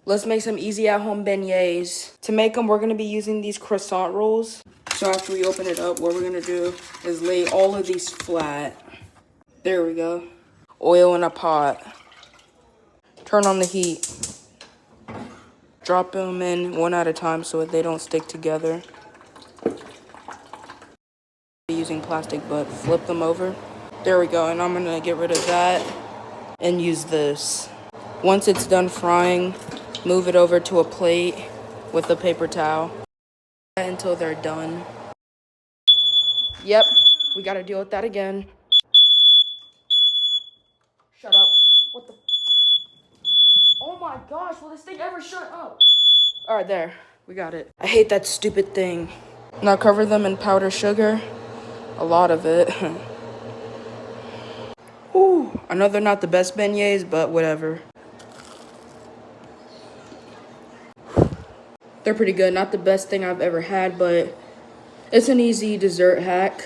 Let's make some easy at-home beignets. To make them, we're gonna be using these croissant rolls. So after we open it up, what we're gonna do is lay all of these flat. There we go. Oil in a pot. Turn on the heat. Drop them in one at a time so that they don't stick together. Using plastic, but flip them over. There we go, and I'm gonna get rid of that and use this. Once it's done frying, move it over to a plate with a paper towel until they're done. Yep, we gotta deal with that again. Shut up. What the? Oh my gosh, will this thing ever shut up? All right, there, we got it. I hate that stupid thing. Now cover them in powdered sugar, a lot of it. Ooh, I know they're not the best beignets, but whatever. They're pretty good. Not the best thing I've ever had, but it's an easy dessert hack.